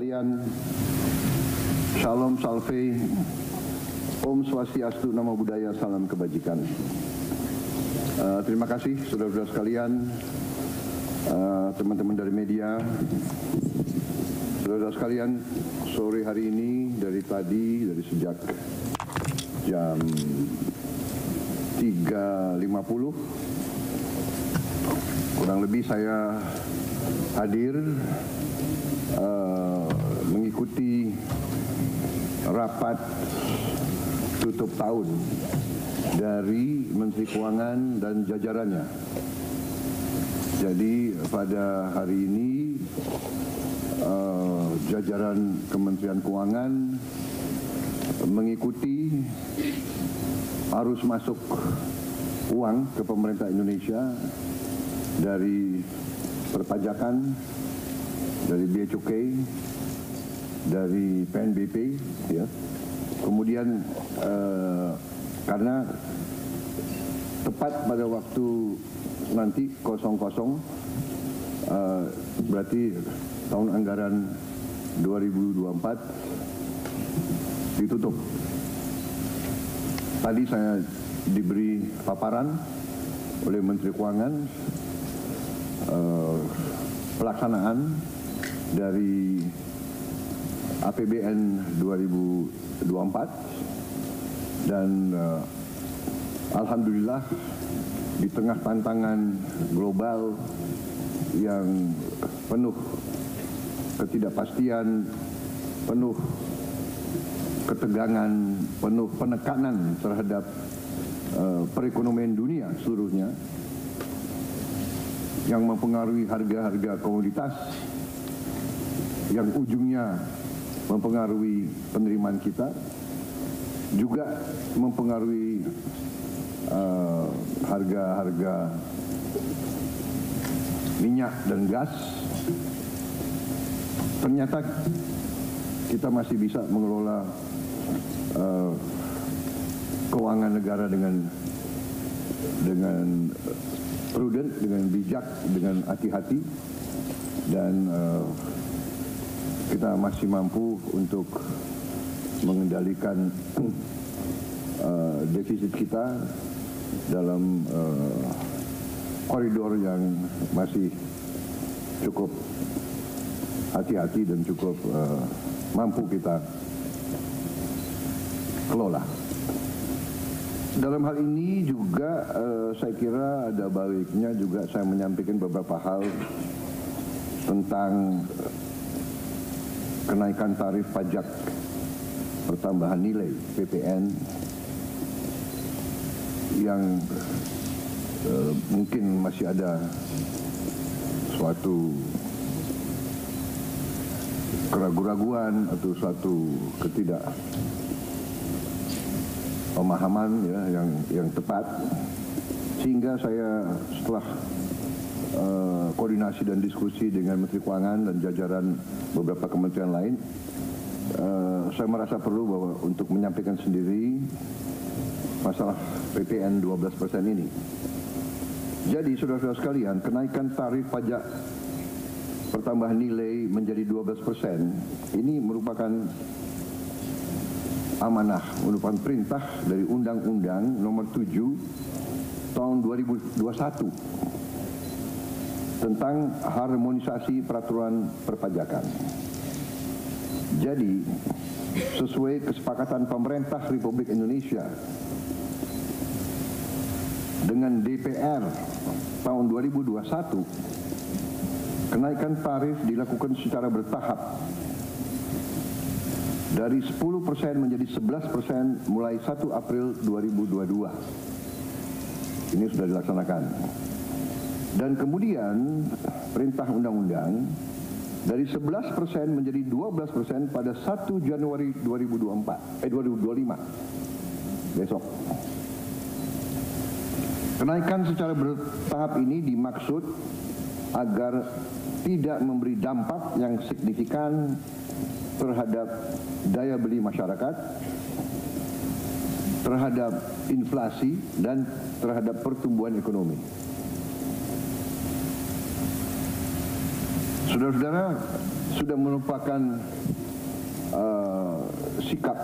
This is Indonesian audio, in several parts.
sekalian, Shalom Salve, Om Swastiastu, Namo Buddhaya, Salam Kebajikan. Terima kasih saudara-saudara sekalian, teman-teman dari media, saudara-saudara sekalian. Sore hari ini dari sejak jam 3.50 kurang lebih saya hadir mengikuti rapat tutup tahun dari Menteri Keuangan dan jajarannya. Jadi pada hari ini jajaran Kementerian Keuangan mengikuti arus masuk uang ke pemerintah Indonesia dari perpajakan, dari Bea Cukai, dari PNBP, ya. Kemudian karena tepat pada waktu nanti kosong, berarti tahun anggaran 2024 ditutup. Tadi saya diberi paparan oleh Menteri Keuangan pelaksanaan dari APBN 2024 dan alhamdulillah di tengah tantangan global yang penuh ketidakpastian, penuh ketegangan, penuh penekanan terhadap perekonomian dunia seluruhnya yang mempengaruhi harga-harga komoditas, yang ujungnya mempengaruhi penerimaan kita, juga mempengaruhi harga-harga minyak dan gas. Ternyata kita masih bisa mengelola keuangan negara dengan prudent, dengan bijak, dengan hati-hati, dan kita masih mampu untuk mengendalikan defisit kita dalam koridor yang masih cukup hati-hati dan cukup mampu kita kelola. Dalam hal ini juga saya kira ada baiknya juga saya menyampaikan beberapa hal tentang kenaikan tarif pajak pertambahan nilai PPN yang mungkin masih ada suatu keraguan-raguan atau suatu ketidakpemahaman, ya, yang tepat, sehingga saya setelah koordinasi dan diskusi dengan Menteri Keuangan dan jajaran beberapa kementerian lain, saya merasa perlu bahwa untuk menyampaikan sendiri masalah PPN 12% ini. Jadi saudara-saudara sekalian, kenaikan tarif pajak pertambahan nilai menjadi 12% ini merupakan amanah, merupakan perintah dari Undang-Undang Nomor 7 Tahun 2021 tentang harmonisasi peraturan perpajakan. Jadi, sesuai kesepakatan pemerintah Republik Indonesia dengan DPR tahun 2021, kenaikan tarif dilakukan secara bertahap dari 10% menjadi 11% mulai 1 April 2022. Ini sudah dilaksanakan. Dan kemudian perintah undang-undang dari 11% menjadi 12% pada 1 Januari 2025 besok. Kenaikan secara bertahap ini dimaksud agar tidak memberi dampak yang signifikan terhadap daya beli masyarakat, terhadap inflasi, dan terhadap pertumbuhan ekonomi. Saudara-saudara, sudah merupakan sikap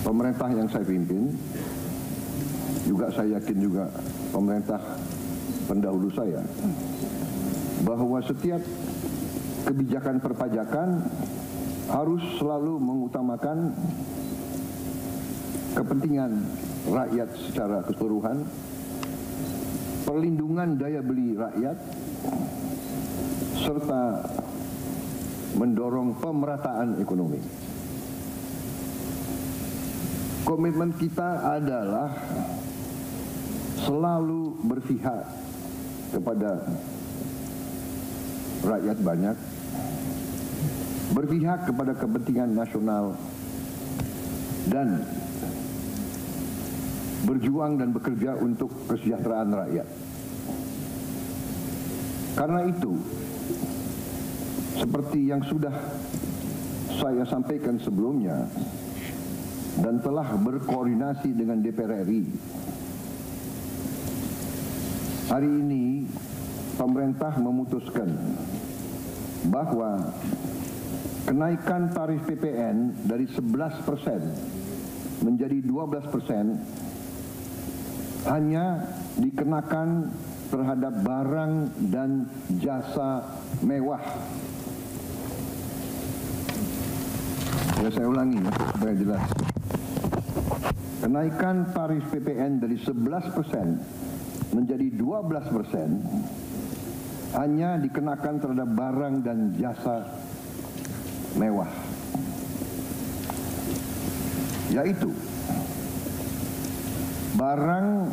pemerintah yang saya pimpin, juga saya yakin juga pemerintah pendahulu saya, bahwa setiap kebijakan perpajakan harus selalu mengutamakan kepentingan rakyat secara keseluruhan, perlindungan daya beli rakyat, serta mendorong pemerataan ekonomi. Komitmen kita adalah selalu berpihak kepada rakyat banyak, berpihak kepada kepentingan nasional, dan berjuang dan bekerja untuk kesejahteraan rakyat. Karena itu, seperti yang sudah saya sampaikan sebelumnya dan telah berkoordinasi dengan DPR RI, hari ini pemerintah memutuskan bahwa kenaikan tarif PPN dari 11% menjadi 12% hanya dikenakan terhadap barang dan jasa mewah. Ya, saya ulangi supaya jelas. Kenaikan tarif PPN dari 11% menjadi 12% hanya dikenakan terhadap barang dan jasa mewah, yaitu barang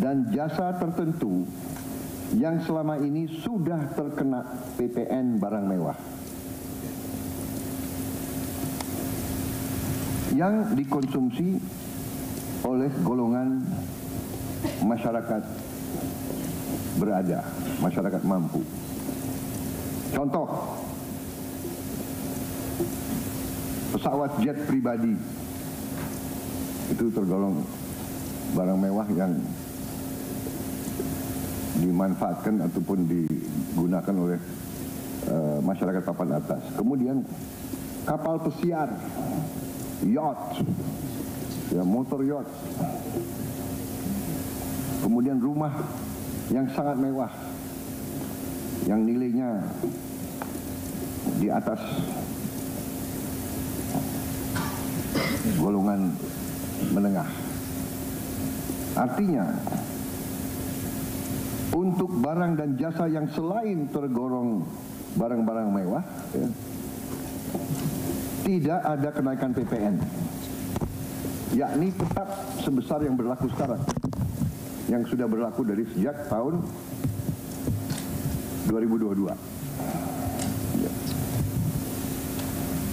dan jasa tertentu yang selama ini sudah terkena PPN barang mewah, yang dikonsumsi oleh golongan masyarakat berada, masyarakat mampu. Contoh, pesawat jet pribadi itu tergolong barang mewah yang dimanfaatkan ataupun digunakan oleh masyarakat papan atas. Kemudian kapal pesiar, yacht, ya, motor yacht. Kemudian rumah yang sangat mewah, yang nilainya di atas golongan menengah. Artinya, untuk barang dan jasa yang selain tergolong barang-barang mewah, ya, tidak ada kenaikan PPN, yakni tetap sebesar yang berlaku sekarang, yang sudah berlaku dari sejak tahun 2022. Ya.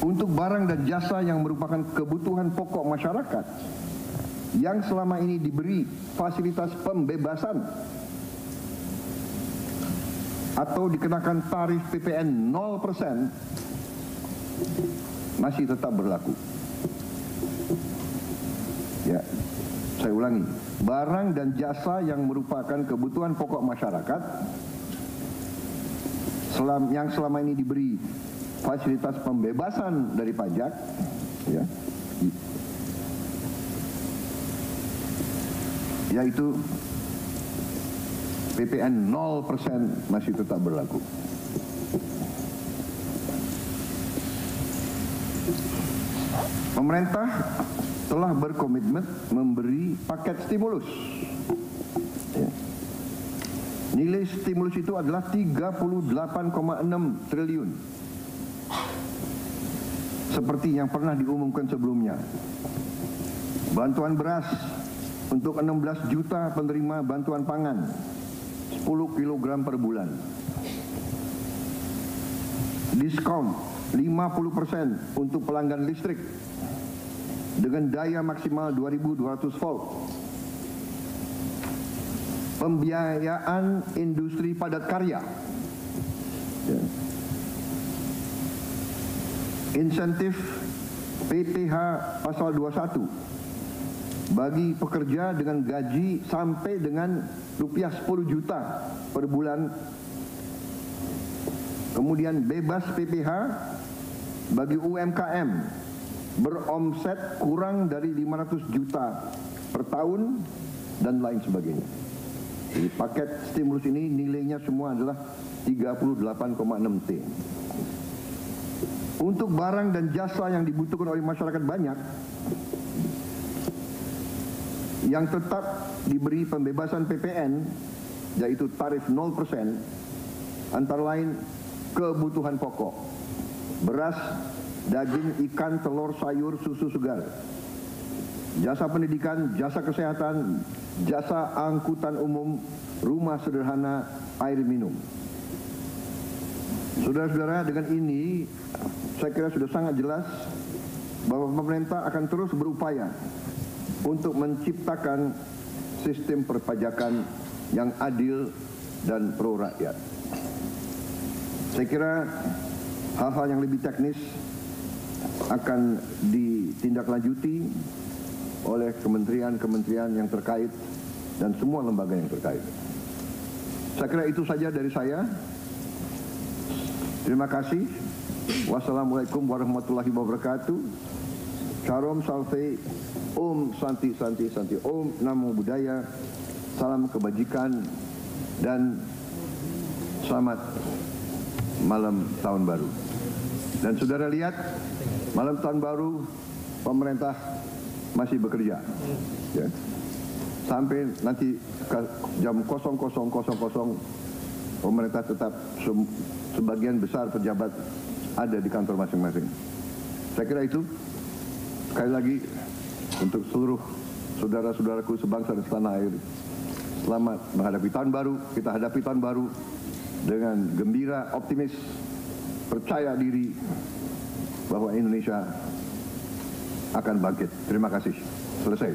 Untuk barang dan jasa yang merupakan kebutuhan pokok masyarakat, yang selama ini diberi fasilitas pembebasan atau dikenakan tarif PPN 0%, masih tetap berlaku. Ya, saya ulangi, barang dan jasa yang merupakan kebutuhan pokok masyarakat yang selama ini diberi fasilitas pembebasan dari pajak, ya, yaitu PPN 0% masih tetap berlaku. Pemerintah telah berkomitmen memberi paket stimulus. Ya. Nilai stimulus itu adalah 38,6 triliun. Seperti yang pernah diumumkan sebelumnya. Bantuan beras untuk 16 juta penerima bantuan pangan, 10 kg per bulan. Diskon 50% untuk pelanggan listrik dengan daya maksimal 2200 volt. Pembiayaan industri padat karya. Ya. Insentif PPh pasal 21 bagi pekerja dengan gaji sampai dengan rupiah 10 juta per bulan Kemudian bebas PPh bagi UMKM beromset kurang dari 500 juta per tahun dan lain sebagainya. Jadi paket stimulus ini nilainya semua adalah 38,6 T. Untuk barang dan jasa yang dibutuhkan oleh masyarakat banyak, yang tetap diberi pembebasan PPN, yaitu tarif 0%, antara lain kebutuhan pokok, beras, daging, ikan, telur, sayur, susu segar, jasa pendidikan, jasa kesehatan, jasa angkutan umum, rumah sederhana, air minum. Saudara-saudara, dengan ini saya kira sudah sangat jelas bahwa pemerintah akan terus berupaya untuk menciptakan sistem perpajakan yang adil dan pro rakyat. Saya kira hal-hal yang lebih teknis akan ditindaklanjuti oleh kementerian-kementerian yang terkait dan semua lembaga yang terkait. Saya kira itu saja dari saya. Terima kasih. Wassalamualaikum warahmatullahi wabarakatuh. Salam Salve, Om Santi Santi Santi, Om Namo Buddhaya, salam kebajikan dan selamat malam tahun baru. Dan saudara lihat, malam tahun baru pemerintah masih bekerja, ya. Sampai nanti jam 00.00 pemerintah tetap sebagian besar pejabat ada di kantor masing-masing. Saya kira itu. Sekali lagi untuk seluruh saudara-saudaraku sebangsa dan setanah air, selamat menghadapi tahun baru. Kita hadapi tahun baru dengan gembira, optimis, percaya diri bahwa Indonesia akan bangkit. Terima kasih. Selesai.